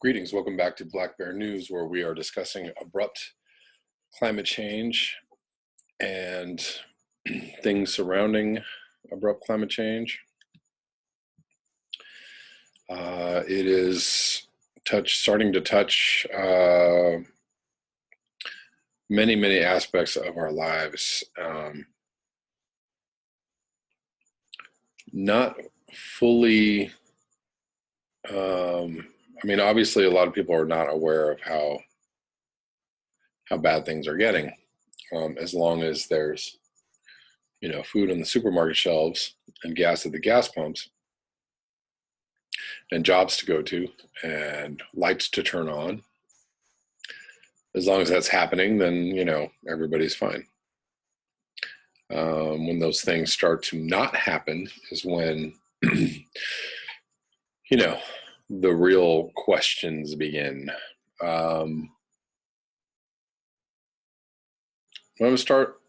Greetings, welcome back to Black Bear News, where we are discussing abrupt climate change and things surrounding abrupt climate change. It is starting to touch many aspects of our lives. Not fully. Obviously, a lot of people are not aware of how bad things are getting. As long as there's, food on the supermarket shelves and gas at the gas pumps, and jobs to go to, and lights to turn on. As long as that's happening, then everybody's fine. When those things start to not happen is when the real questions begin. I'm going to start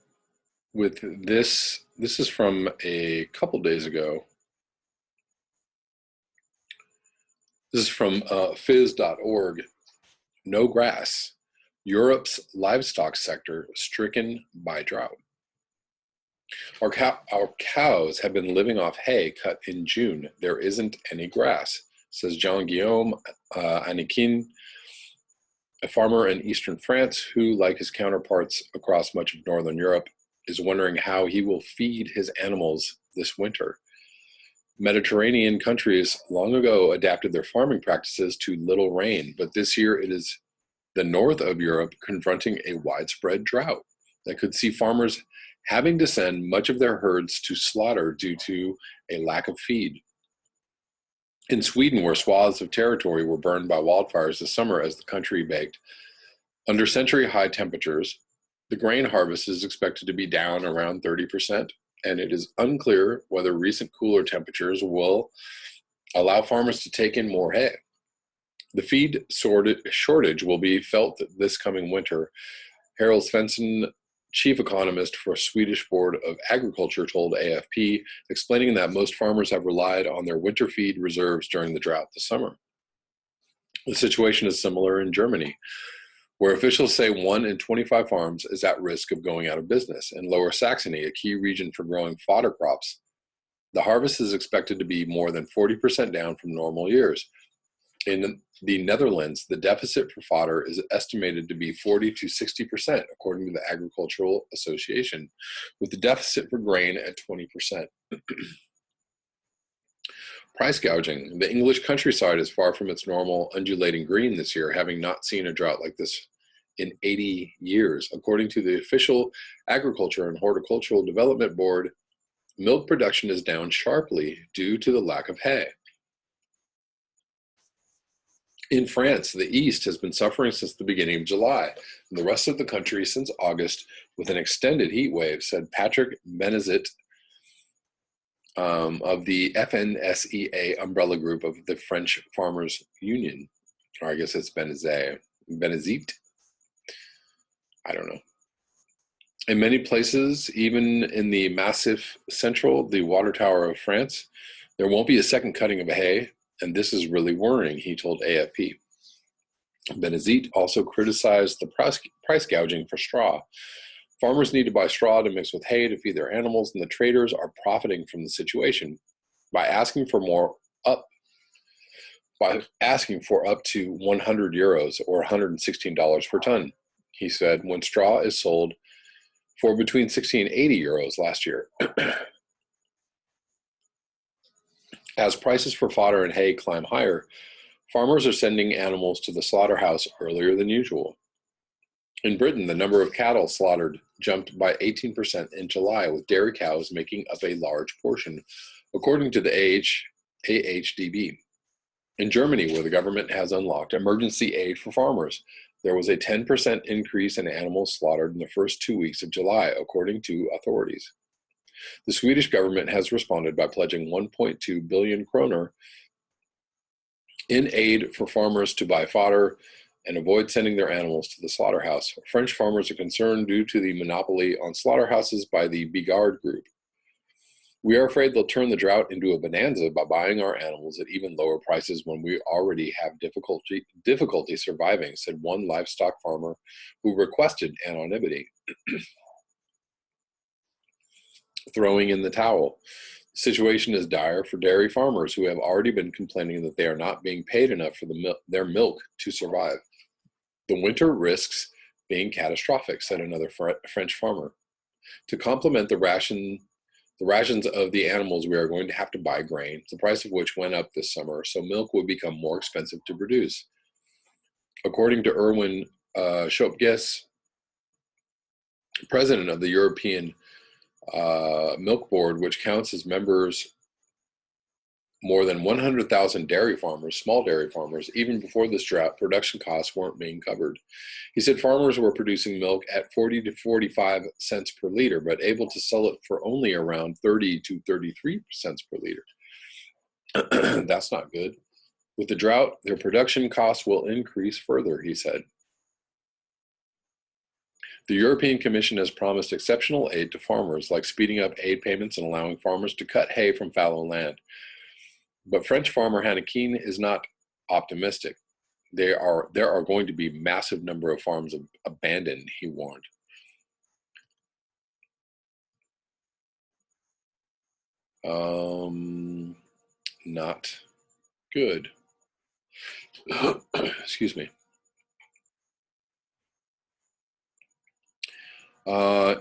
with this. This is from a couple days ago. This is from phys.org. No grass. Europe's livestock sector stricken by drought. Our cows have been living off hay cut in June. There isn't any grass, says Jean-Guillaume Anikin, a farmer in eastern France who, like his counterparts across much of northern Europe, is wondering how he will feed his animals this winter. Mediterranean countries long ago adapted their farming practices to little rain, but this year it is the north of Europe confronting a widespread drought that could see farmers having to send much of their herds to slaughter due to a lack of feed. In Sweden, where swaths of territory were burned by wildfires this summer as the country baked under century-high temperatures, the grain harvest is expected to be down around 30%, and it is unclear whether recent cooler temperatures will allow farmers to take in more hay. The feed shortage will be felt this coming winter. Harold Svensson, chief economist for Swedish Board of Agriculture, told AFP, explaining that most farmers have relied on their winter feed reserves during the drought this summer. The situation is similar in Germany, where officials say 1 in 25 farms is at risk of going out of business. In Lower Saxony, a key region for growing fodder crops, the harvest is expected to be more than 40% down from normal years. In the Netherlands, the deficit for fodder is estimated to be 40 to 60%, according to the Agricultural Association, with the deficit for grain at 20%. Price gouging. The English countryside is far from its normal undulating green this year, having not seen a drought like this in 80 years. According to the official Agriculture and Horticultural Development Board, milk production is down sharply due to the lack of hay. In France, the East has been suffering since the beginning of July, and the rest of the country since August with an extended heat wave, said Patrick Benezit of the FNSEA umbrella group of the French Farmers Union. Or I guess it's Benezit. I don't know. In many places, even in the Massif Central, the water tower of France, there won't be a second cutting of hay, and this is really worrying, he told AFP. Benezit also criticized the price gouging for straw. Farmers need to buy straw to mix with hay to feed their animals, and the traders are profiting from the situation by asking for up to 100 euros or $116 per ton, he said, when straw is sold for between 60 and 80 euros last year. As prices for fodder and hay climb higher, farmers are sending animals to the slaughterhouse earlier than usual. In Britain, the number of cattle slaughtered jumped by 18% in July, with dairy cows making up a large portion, according to the AHDB. In Germany, where the government has unlocked emergency aid for farmers, there was a 10% increase in animals slaughtered in the first 2 weeks of July, according to authorities. The Swedish government has responded by pledging 1.2 billion kroner in aid for farmers to buy fodder and avoid sending their animals to the slaughterhouse. French farmers are concerned due to the monopoly on slaughterhouses by the Bigard Group. We are afraid they'll turn the drought into a bonanza by buying our animals at even lower prices when we already have difficulty surviving, said one livestock farmer who requested anonymity. Throwing in the towel. The situation is dire for dairy farmers who have already been complaining that they are not being paid enough for their milk to survive. The winter risks being catastrophic, said another French farmer. To complement the rations of the animals, we are going to have to buy grain, the price of which went up this summer, so milk will become more expensive to produce. According to Erwin Schopges, president of the European Milk Board, which counts as members more than 100,000 dairy farmers, small dairy farmers, even before this drought, production costs weren't being covered. He said farmers were producing milk at 40 to 45 cents per liter, but able to sell it for only around 30 to 33 cents per liter. That's not good. With the drought, their production costs will increase further, he said. The European Commission has promised exceptional aid to farmers, like speeding up aid payments and allowing farmers to cut hay from fallow land. But French farmer Hannequin is not optimistic. There are going to be a massive number of farms abandoned, he warned. Not good. Excuse me.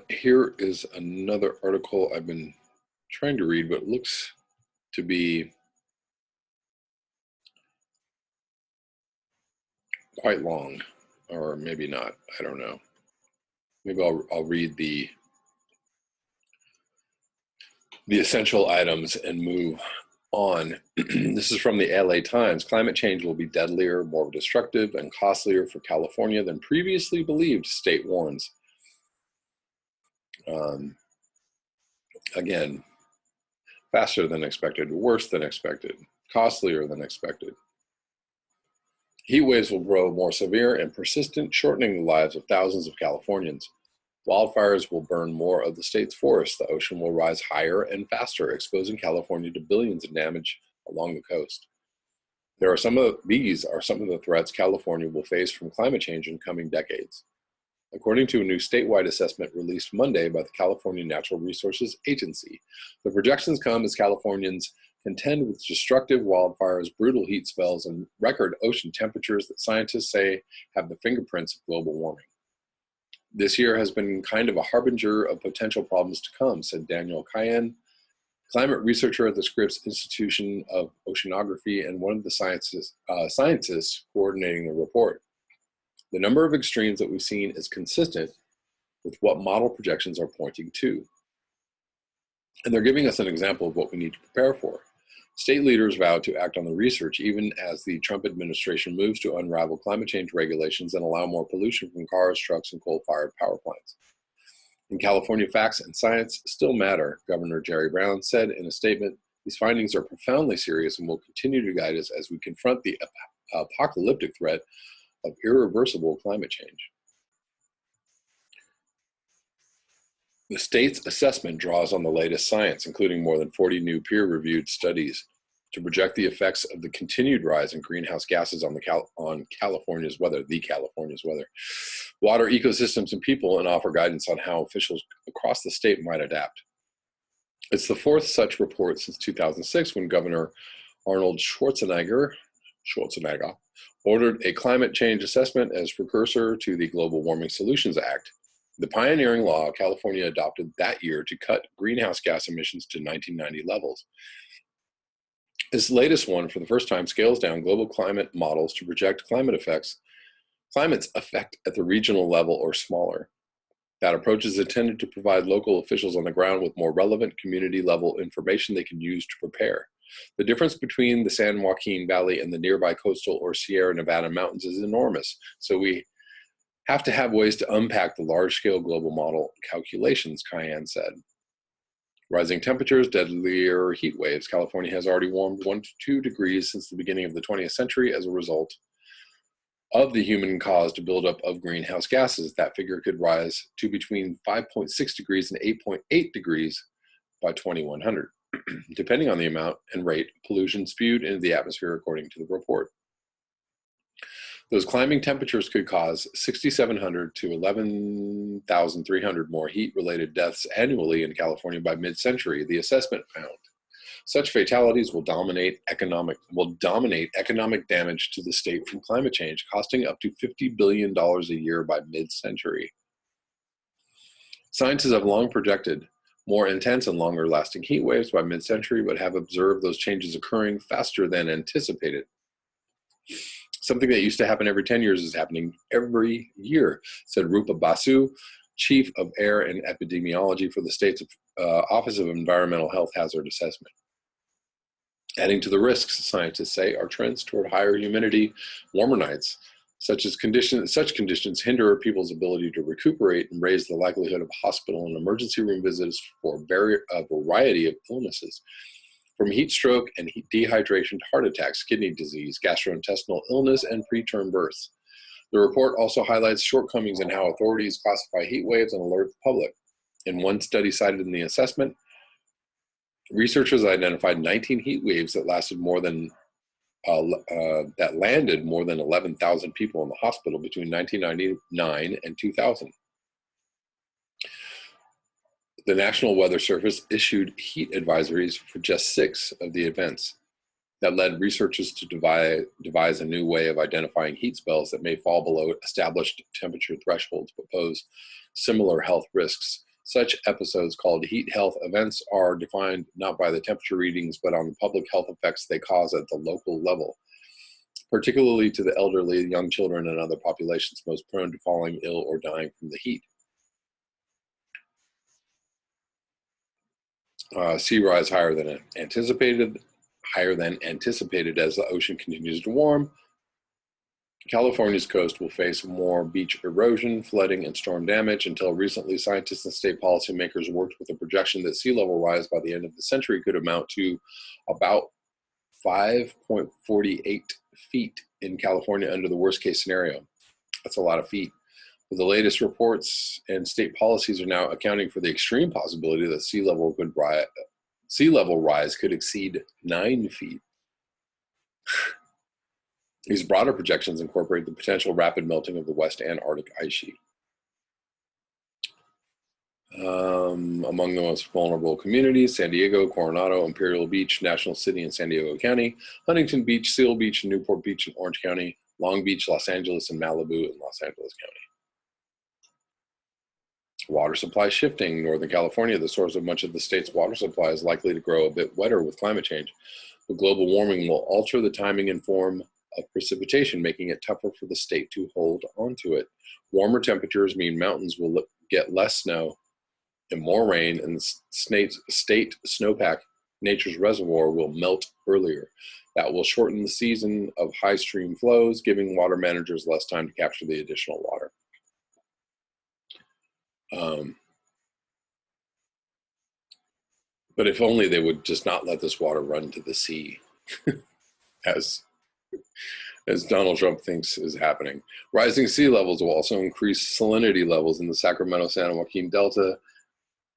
Here is another article I've been trying to read, but it looks to be quite long, or maybe not. I don't know. Maybe I'll read the essential items and move on. This is from the LA Times. Climate change will be deadlier, more destructive, and costlier for California than previously believed, state warns. Again, faster than expected, worse than expected, costlier than expected. Heat waves will grow more severe and persistent, shortening the lives of thousands of Californians. Wildfires will burn more of the state's forests. The ocean will rise higher and faster, exposing California to billions in damage along the coast. These are some of the threats California will face from climate change in coming decades. According to a new statewide assessment released Monday by the California Natural Resources Agency, the projections come as Californians contend with destructive wildfires, brutal heat spells, and record ocean temperatures that scientists say have the fingerprints of global warming. This year has been kind of a harbinger of potential problems to come, said Daniel Cayenne, climate researcher at the Scripps Institution of Oceanography and one of the scientists coordinating the report. The number of extremes that we've seen is consistent with what model projections are pointing to. And they're giving us an example of what we need to prepare for. State leaders vowed to act on the research even as the Trump administration moves to unravel climate change regulations and allow more pollution from cars, trucks, and coal-fired power plants. In California, facts and science still matter, Governor Jerry Brown said in a statement. These findings are profoundly serious and will continue to guide us as we confront the apocalyptic threat of irreversible climate change. The state's assessment draws on the latest science, including more than 40 new peer-reviewed studies, to project the effects of the continued rise in greenhouse gases on California's weather, water ecosystems, and people, and offer guidance on how officials across the state might adapt. It's the fourth such report since 2006, when Governor Arnold Schwarzenegger ordered a climate change assessment as precursor to the Global Warming Solutions Act. The pioneering law California adopted that year to cut greenhouse gas emissions to 1990 levels. This latest one, for the first time, scales down global climate models to project climate's effect at the regional level or smaller. That approach is intended to provide local officials on the ground with more relevant community-level information they can use to prepare. The difference between the San Joaquin Valley and the nearby coastal or Sierra Nevada mountains is enormous, so we have to have ways to unpack the large-scale global model calculations, Cayenne said. Rising temperatures, deadlier heat waves. California has already warmed 1 to 2 degrees since the beginning of the 20th century as a result of the human-caused buildup of greenhouse gases. That figure could rise to between 5.6 degrees and 8.8 degrees by 2100. depending on the amount and rate pollution spewed into the atmosphere according to the report. Those climbing temperatures could cause 6,700 to 11,300 more heat-related deaths annually in California by mid-century, the assessment found. Such fatalities will dominate economic damage to the state from climate change, costing up to $50 billion a year by mid-century. Scientists have long projected more intense and longer-lasting heat waves by mid-century, but have observed those changes occurring faster than anticipated. Something that used to happen every 10 years is happening every year, said Rupa Basu, Chief of Air and Epidemiology for the state's Office of Environmental Health Hazard Assessment. Adding to the risks, scientists say, are trends toward higher humidity, warmer nights. Such conditions hinder people's ability to recuperate and raise the likelihood of hospital and emergency room visits for a variety of illnesses, from heat stroke and dehydration to heart attacks, kidney disease, gastrointestinal illness, and preterm births. The report also highlights shortcomings in how authorities classify heat waves and alert the public. In one study cited in the assessment, researchers identified 19 heat waves that landed more than 11,000 people in the hospital between 1999 and 2000. The National Weather Service issued heat advisories for just 6 of the events. That led researchers to devise a new way of identifying heat spells that may fall below established temperature thresholds but pose similar health risks. Such episodes, called heat health events, are defined not by the temperature readings but on the public health effects they cause at the local level, particularly to the elderly, young children, and other populations most prone to falling ill or dying from the heat. Sea rise higher than anticipated as the ocean continues to warm. California's coast will face more beach erosion, flooding, and storm damage. Until recently, scientists and state policymakers worked with a projection that sea level rise by the end of the century could amount to about 5.48 feet in California under the worst case scenario. That's a lot of feet. But the latest reports and state policies are now accounting for the extreme possibility that sea level rise could exceed 9 feet. These broader projections incorporate the potential rapid melting of the West Antarctic ice sheet. Among the most vulnerable communities: San Diego, Coronado, Imperial Beach, National City, and San Diego County; Huntington Beach, Seal Beach, and Newport Beach in Orange County; Long Beach, Los Angeles, and Malibu in Los Angeles County. Water supply shifting. Northern California, the source of much of the state's water supply, is likely to grow a bit wetter with climate change. But global warming will alter the timing and form of precipitation, making it tougher for the state to hold onto it. Warmer temperatures mean mountains will get less snow and more rain, and the state snowpack, nature's reservoir, will melt earlier. That will shorten the season of high stream flows, giving water managers less time to capture the additional water. But if only they would just not let this water run to the sea, as Donald Trump thinks is happening. Rising sea levels will also increase salinity levels in the Sacramento-San Joaquin Delta,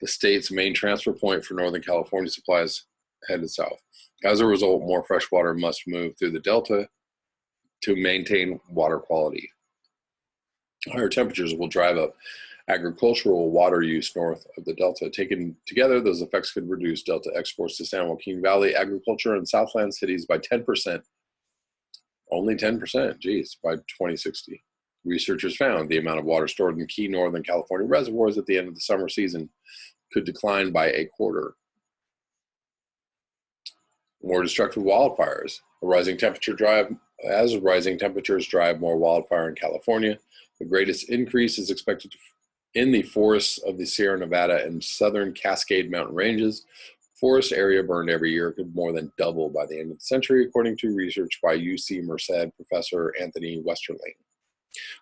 the state's main transfer point for Northern California supplies headed south. As a result, more fresh water must move through the Delta to maintain water quality. Higher temperatures will drive up agricultural water use north of the Delta. Taken together, those effects could reduce Delta exports to San Joaquin Valley agriculture and Southland cities by 10%. Only 10%, geez, by 2060. Researchers found the amount of water stored in key Northern California reservoirs at the end of the summer season could decline by a quarter. More destructive wildfires. Rising temperatures drive more wildfire in California. The greatest increase is expected in the forests of the Sierra Nevada and southern Cascade Mountain ranges. Forest area burned every year could more than double by the end of the century, according to research by UC Merced professor Anthony Westerling.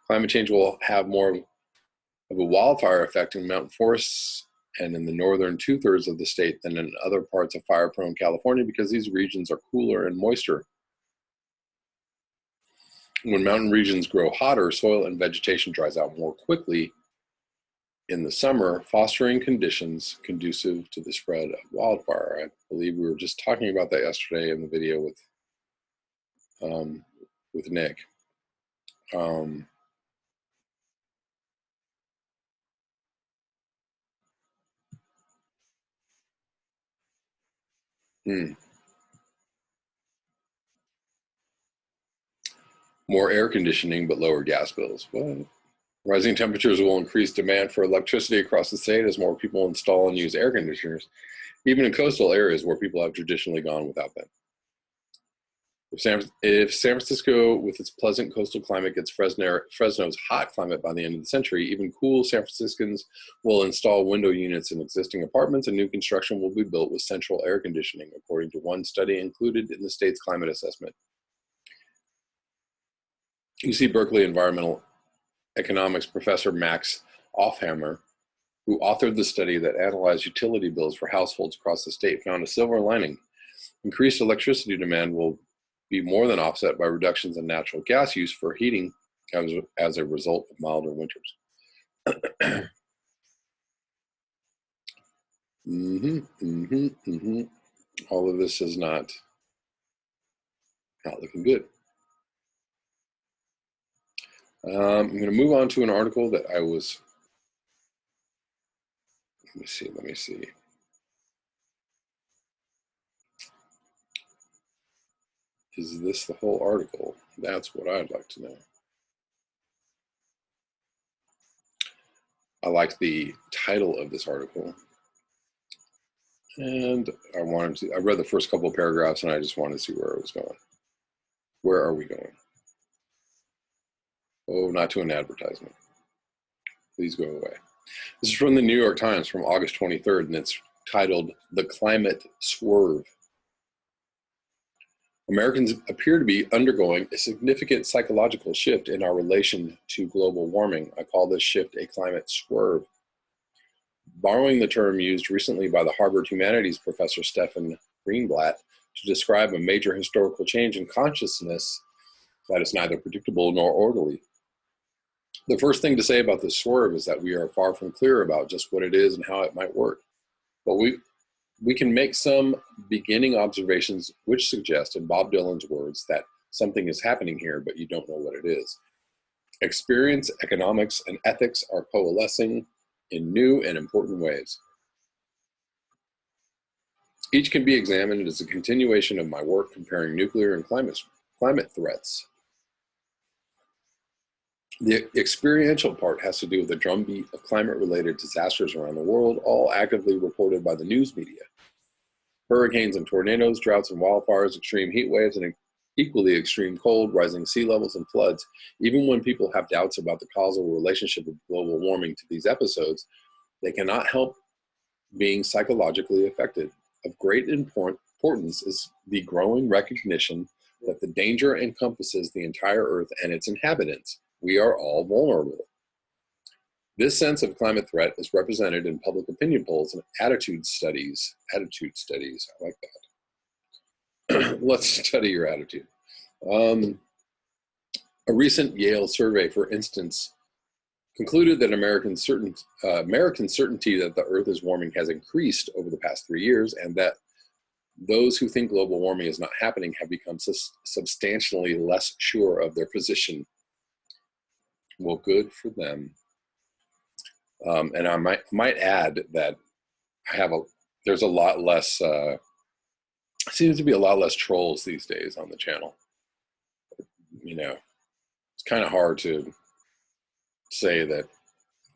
Climate change will have more of a wildfire effect in mountain forests and in the northern two-thirds of the state than in other parts of fire-prone California because these regions are cooler and moister. When mountain regions grow hotter, soil and vegetation dries out more quickly, in the summer, fostering conditions conducive to the spread of wildfire. I believe we were just talking about that yesterday in the video with Nick. More air conditioning, but lower gas bills. What? Rising temperatures will increase demand for electricity across the state as more people install and use air conditioners, even in coastal areas where people have traditionally gone without them. If San Francisco, with its pleasant coastal climate, gets Fresno's hot climate by the end of the century, even cool San Franciscans will install window units in existing apartments, and new construction will be built with central air conditioning, according to one study included in the state's climate assessment. UC Berkeley environmental economics professor Max Offhammer, who authored the study that analyzed utility bills for households across the state, found a silver lining. Increased electricity demand will be more than offset by reductions in natural gas use for heating as a result of milder winters. All of this is not looking good. I'm going to move on to an article that I was, let me see. Is this the whole article? That's what I'd like to know. I like the title of this article. And I read the first couple of paragraphs and I just wanted to see where it was going. Where are we going? Oh, not to an advertisement. Please go away. This is from the New York Times from August 23rd, and it's titled "The Climate Swerve." Americans appear to be undergoing a significant psychological shift in our relation to global warming. I call this shift a climate swerve. Borrowing the term used recently by the Harvard humanities professor Stephen Greenblatt to describe a major historical change in consciousness that is neither predictable nor orderly. The first thing to say about this swerve is that we are far from clear about just what it is and how it might work. But we can make some beginning observations which suggest, in Bob Dylan's words, that something is happening here, but you don't know what it is. Experience, economics, and ethics are coalescing in new and important ways. Each can be examined as a continuation of my work comparing nuclear and climate threats. The experiential part has to do with the drumbeat of climate-related disasters around the world, all actively reported by the news media. Hurricanes and tornadoes, droughts and wildfires, extreme heat waves, and equally extreme cold, rising sea levels and floods. Even when people have doubts about the causal relationship of global warming to these episodes, they cannot help being psychologically affected. Of great importance is the growing recognition that the danger encompasses the entire Earth and its inhabitants. We are all vulnerable. This sense of climate threat is represented in public opinion polls and attitude studies. I like that. Let's study your attitude. A recent Yale survey, for instance, concluded that American certainty that the Earth is warming has increased over the past 3 years, and that those who think global warming is not happening have become substantially less sure of their position. Well, good for them. And I might add that there's a lot less, seems to be a lot less trolls these days on the channel. You know, it's kind of hard to say that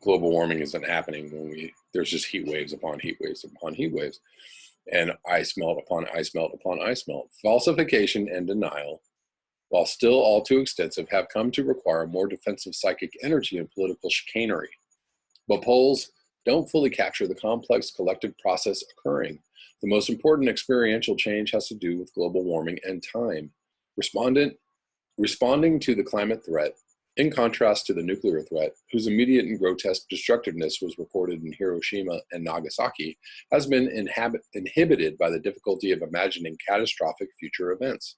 global warming isn't happening when there's just heat waves upon heat waves upon heat waves, and ice melt upon ice melt upon ice melt. Falsification and denial, while still all too extensive, have come to require more defensive psychic energy and political chicanery. But polls don't fully capture the complex collective process occurring. The most important experiential change has to do with global warming and time. Responding to the climate threat, in contrast to the nuclear threat, whose immediate and grotesque destructiveness was recorded in Hiroshima and Nagasaki, has been inhibited by the difficulty of imagining catastrophic future events.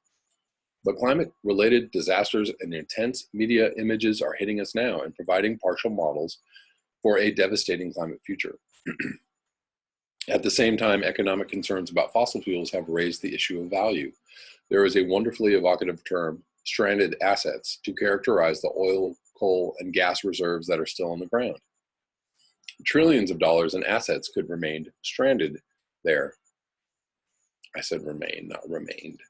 But climate-related disasters and intense media images are hitting us now and providing partial models for a devastating climate future. At the same time, economic concerns about fossil fuels have raised the issue of value. There is a wonderfully evocative term, stranded assets, to characterize the oil, coal, and gas reserves that are still in the ground. Trillions of dollars in assets could remain stranded there. I said remain, not remained.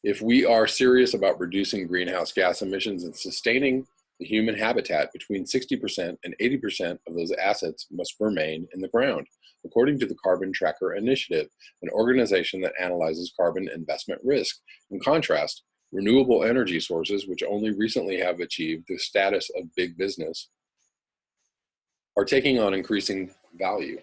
If we are serious about reducing greenhouse gas emissions and sustaining the human habitat, between 60% and 80% of those assets must remain in the ground, according to the Carbon Tracker Initiative, an organization that analyzes carbon investment risk. In contrast, renewable energy sources, which only recently have achieved the status of big business, are taking on increasing value.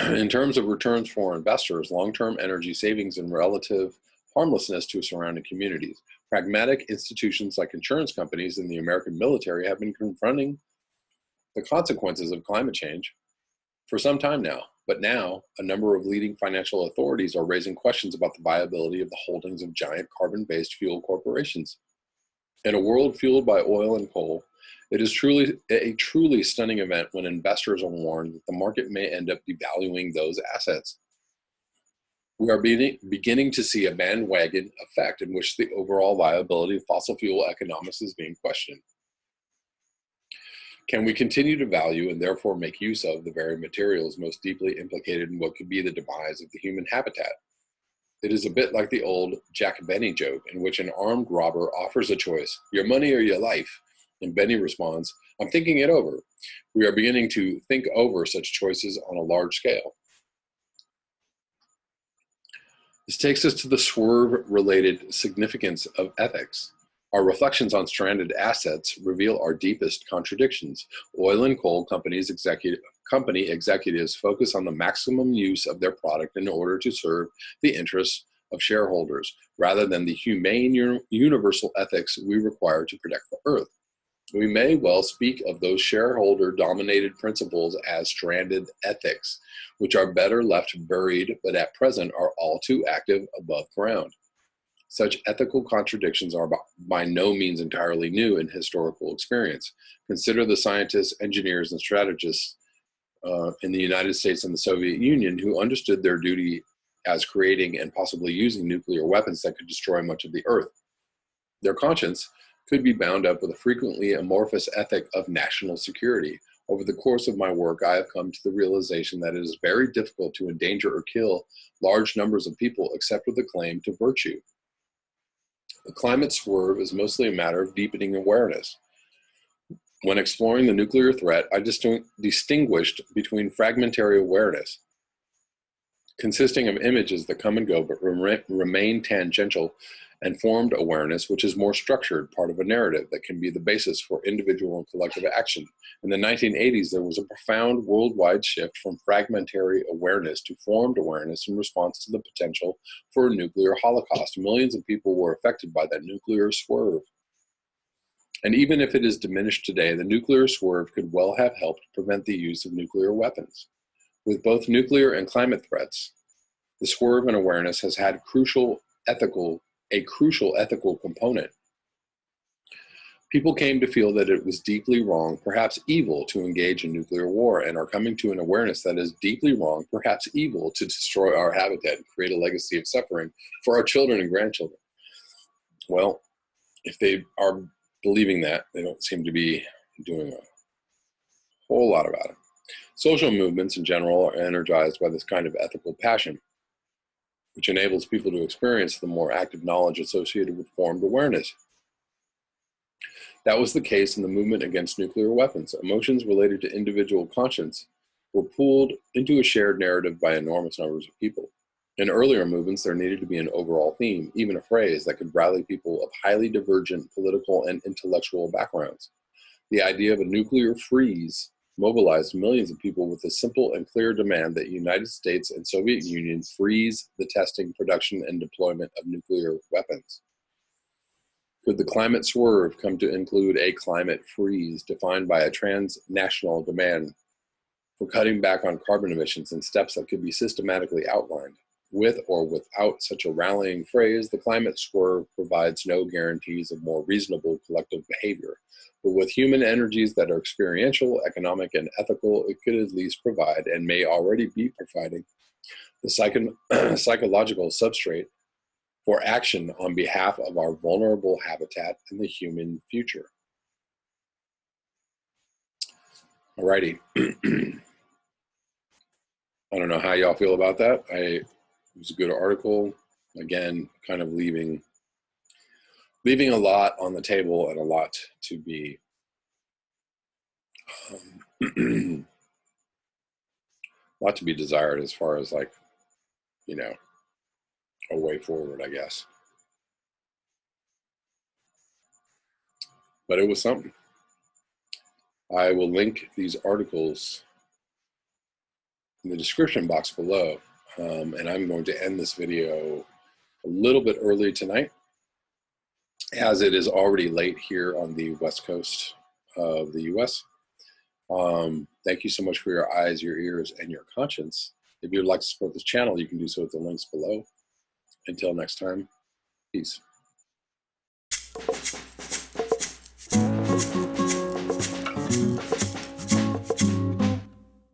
In terms of returns for investors, long-term energy savings and relative harmlessness to surrounding communities, pragmatic institutions like insurance companies and the American military have been confronting the consequences of climate change for some time now. But now, a number of leading financial authorities are raising questions about the viability of the holdings of giant carbon-based fuel corporations. In a world fueled by oil and coal, it is a truly stunning event when investors are warned that the market may end up devaluing those assets. We are beginning to see a bandwagon effect in which the overall viability of fossil fuel economics is being questioned. Can we continue to value and therefore make use of the very materials most deeply implicated in what could be the demise of the human habitat? It is a bit like the old Jack Benny joke in which an armed robber offers a choice, your money or your life, and Benny responds, I'm thinking it over. We are beginning to think over such choices on a large scale. This takes us to the swerve-related significance of ethics. Our reflections on stranded assets reveal our deepest contradictions. Oil and coal company executives focus on the maximum use of their product in order to serve the interests of shareholders, rather than the humane universal ethics we require to protect the earth. We may well speak of those shareholder-dominated principles as stranded ethics, which are better left buried, but at present are all too active above ground. Such ethical contradictions are by no means entirely new in historical experience. Consider the scientists, engineers, and strategists in the United States and the Soviet Union who understood their duty as creating and possibly using nuclear weapons that could destroy much of the earth. Their conscience could be bound up with a frequently amorphous ethic of national security. Over the course of my work, I have come to the realization that it is very difficult to endanger or kill large numbers of people except with a claim to virtue. The climate swerve is mostly a matter of deepening awareness. When exploring the nuclear threat, I distinguished between fragmentary awareness, consisting of images that come and go but remain tangential, and formed awareness, which is more structured, part of a narrative that can be the basis for individual and collective action. In the 1980s, there was a profound worldwide shift from fragmentary awareness to formed awareness in response to the potential for a nuclear holocaust. Millions of people were affected by that nuclear swerve. And even if it is diminished today, the nuclear swerve could well have helped prevent the use of nuclear weapons. With both nuclear and climate threats, the swerve in awareness has had a crucial ethical component. People came to feel that it was deeply wrong, perhaps evil, to engage in nuclear war, and are coming to an awareness that it is deeply wrong, perhaps evil, to destroy our habitat and create a legacy of suffering for our children and grandchildren. Well, if they are believing that, they don't seem to be doing a whole lot about it. Social movements in general are energized by this kind of ethical passion, which enables people to experience the more active knowledge associated with formed awareness. That was the case in the movement against nuclear weapons. Emotions related to individual conscience were pooled into a shared narrative by enormous numbers of people. In earlier movements, there needed to be an overall theme, even a phrase that could rally people of highly divergent political and intellectual backgrounds. The idea of a nuclear freeze mobilized millions of people with a simple and clear demand that the United States and Soviet Union freeze the testing, production, and deployment of nuclear weapons. Could the climate swerve come to include a climate freeze defined by a transnational demand for cutting back on carbon emissions and steps that could be systematically outlined? With or without such a rallying phrase, the climate swerve provides no guarantees of more reasonable collective behavior. But with human energies that are experiential, economic, and ethical, it could at least provide, and may already be providing, the psychological substrate for action on behalf of our vulnerable habitat and the human future. Alrighty. I don't know how y'all feel about that. It was a good article. Again, kind of leaving a lot on the table and a lot to be a lot to be desired as far as, like, you know, a way forward, I guess. But it was something. I will link these articles in the description box below. And I'm going to end this video a little bit early tonight, as it is already late here on the West Coast of the US. Thank you so much for your eyes, your ears, and your conscience. If you'd like to support this channel, you can do so at the links below. Until next time, peace.